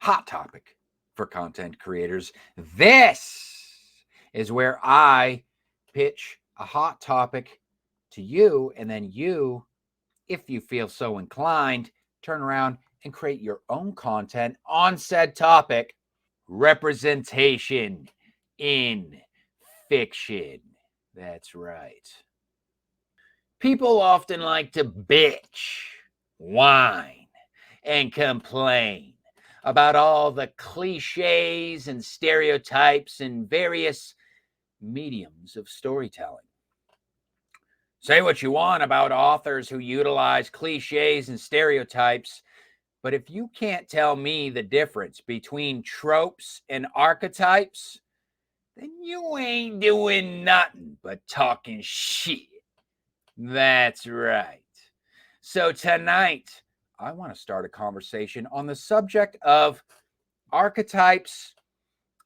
hot topic for content creators. This is where I pitch a hot topic to you, and then you, if you feel so inclined, turn around and create your own content on said topic. Representation in fiction. That's right. People often like to bitch, whine, and complain about all the cliches and stereotypes in various mediums of storytelling. Say what you want about authors who utilize cliches and stereotypes, but if you can't tell me the difference between tropes and archetypes, then you ain't doing nothing but talking shit. That's right. So tonight, I want to start a conversation on the subject of archetypes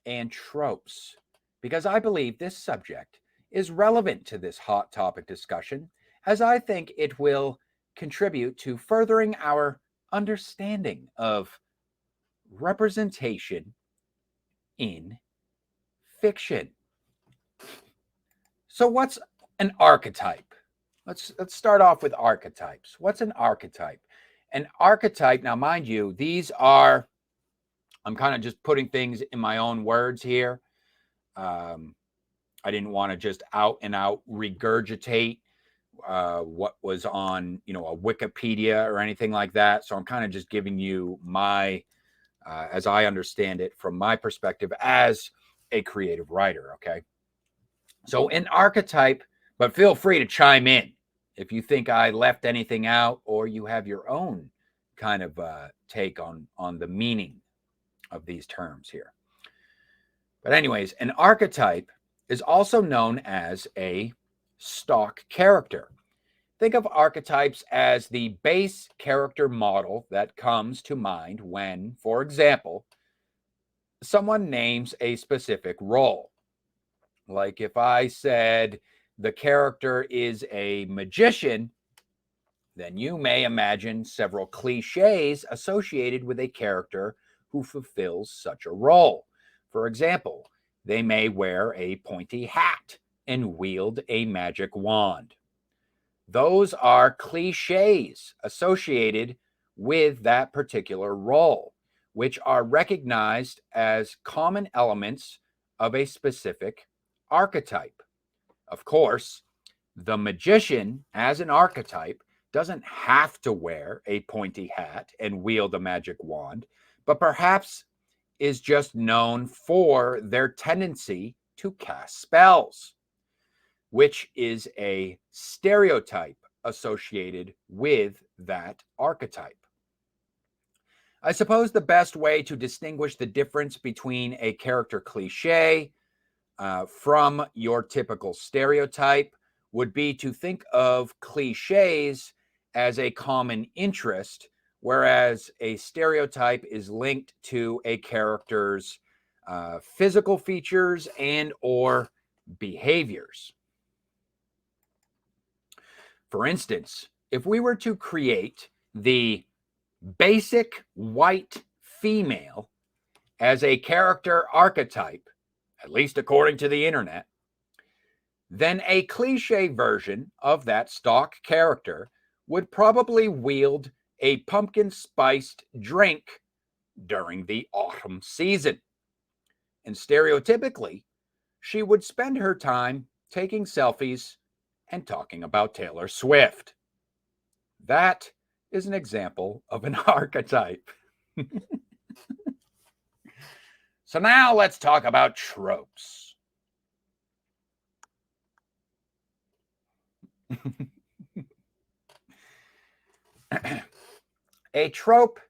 and tropes, because I believe this subject is relevant to this hot topic discussion, as I think it will contribute to furthering our understanding of representation in fiction. So what's an archetype? Let's start off with archetypes. What's an archetype? An archetype, now mind you, these are, I'm kind of just putting things in my own words here. I didn't want to just out and out regurgitate what was on, a Wikipedia or anything like that. So I'm kind of just giving you my, as I understand it from my perspective as a creative writer, okay? So an archetype, but feel free to chime in if you think I left anything out or you have your own kind of take on the meaning of these terms here. But anyways, an archetype is also known as a stock character. Think of archetypes as the base character model that comes to mind when, for example, someone names a specific role. Like if I said the character is a magician, then you may imagine several cliches associated with a character who fulfills such a role. For example, they may wear a pointy hat and wield a magic wand. Those are cliches associated with that particular role, which are recognized as common elements of a specific archetype. Of course, the magician as an archetype doesn't have to wear a pointy hat and wield a magic wand, but perhaps is just known for their tendency to cast spells, which is a stereotype associated with that archetype. I suppose the best way to distinguish the difference between a character cliche from your typical stereotype would be to think of cliches as a common interest, whereas a stereotype is linked to a character's physical features and or behaviors. For instance, if we were to create the basic white female as a character archetype, at least according to the internet, then a cliche version of that stock character would probably wield a pumpkin spiced drink during the autumn season. And stereotypically, she would spend her time taking selfies and talking about Taylor Swift. That is an example of an archetype. So now let's talk about tropes. A trope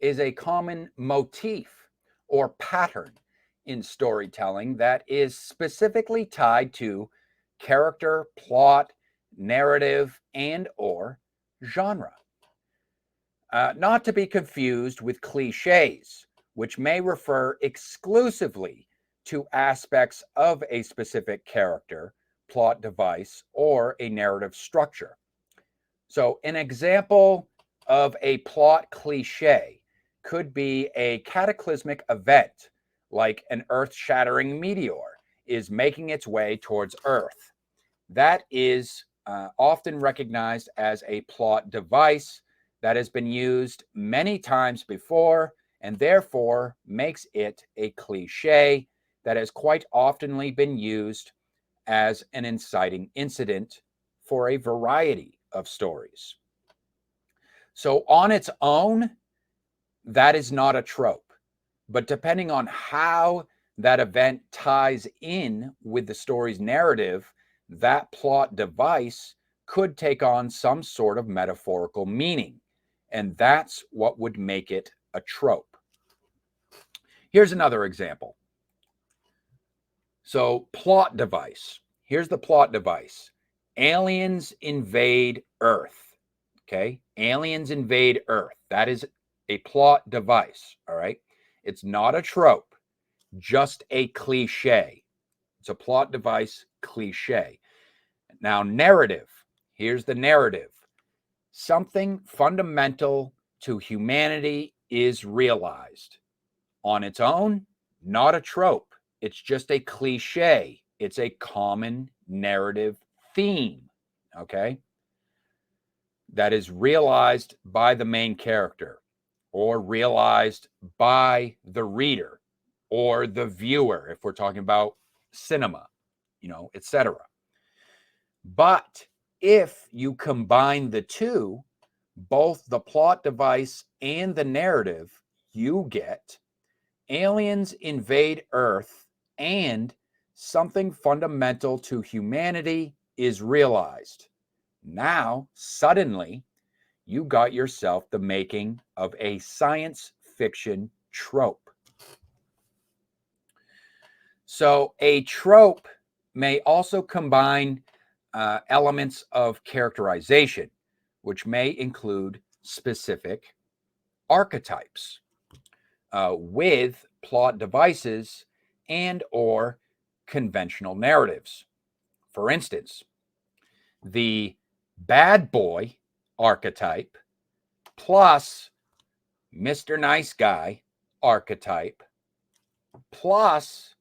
is a common motif or pattern in storytelling that is specifically tied to character, plot, narrative, and or genre. Not to be confused with cliches, which may refer exclusively to aspects of a specific character, plot device, or a narrative structure. So an example of a plot cliche could be a cataclysmic event, like an earth-shattering meteor is making its way towards Earth. That is often recognized as a plot device that has been used many times before and therefore makes it a cliche that has quite oftenly been used as an inciting incident for a variety of stories. So on its own, that is not a trope. But depending on how that event ties in with the story's narrative, that plot device could take on some sort of metaphorical meaning. And that's what would make it a trope. Here's another example. So, plot device. Here's the plot device. Aliens invade Earth. Okay? Aliens invade Earth. That is a plot device. All right? It's not a trope, just a cliche. It's a plot device cliche. Now, narrative. Here's the narrative. Something fundamental to humanity is realized. On its own, not a trope. It's just a cliche. It's a common narrative theme, okay? That is realized by the main character or realized by the reader or the viewer, if we're talking about cinema, etc. But if you combine the two, both the plot device and the narrative, you get aliens invade Earth and something fundamental to humanity is realized. Now, suddenly, you got yourself the making of a science fiction trope. So, a trope may also combine elements of characterization, which may include specific archetypes with plot devices and or conventional narratives. For instance, the bad boy archetype plus Mr. Nice Guy archetype plus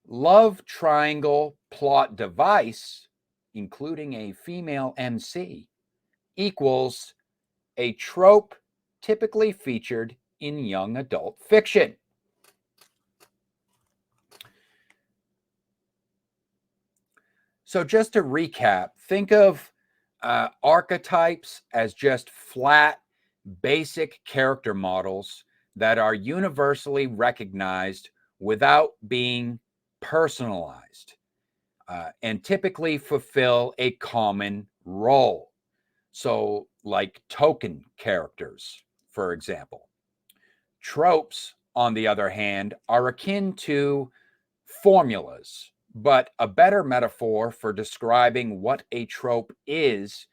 love triangle plot device, including a female MC, equals a trope typically featured in young adult fiction. So just to recap, think of archetypes as just flat, basic character models that are universally recognized without being personalized and typically fulfill a common role. So like token characters, for example. Tropes, on the other hand, are akin to formulas, but a better metaphor for describing what a trope is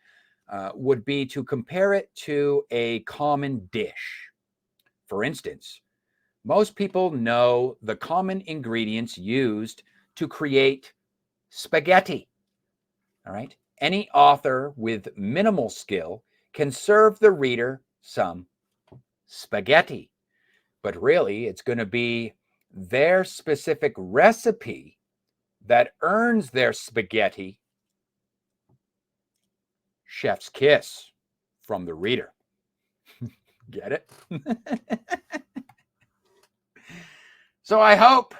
would be to compare it to a common dish. For instance, most people know the common ingredients used to create spaghetti. All right. Any author with minimal skill can serve the reader some spaghetti, but really it's going to be their specific recipe that earns their spaghetti chef's kiss from the reader. Get it? So I hope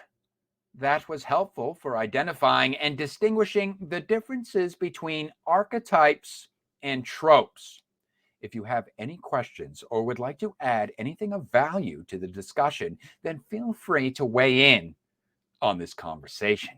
that was helpful for identifying and distinguishing the differences between archetypes and tropes. If you have any questions or would like to add anything of value to the discussion, then feel free to weigh in on this conversation.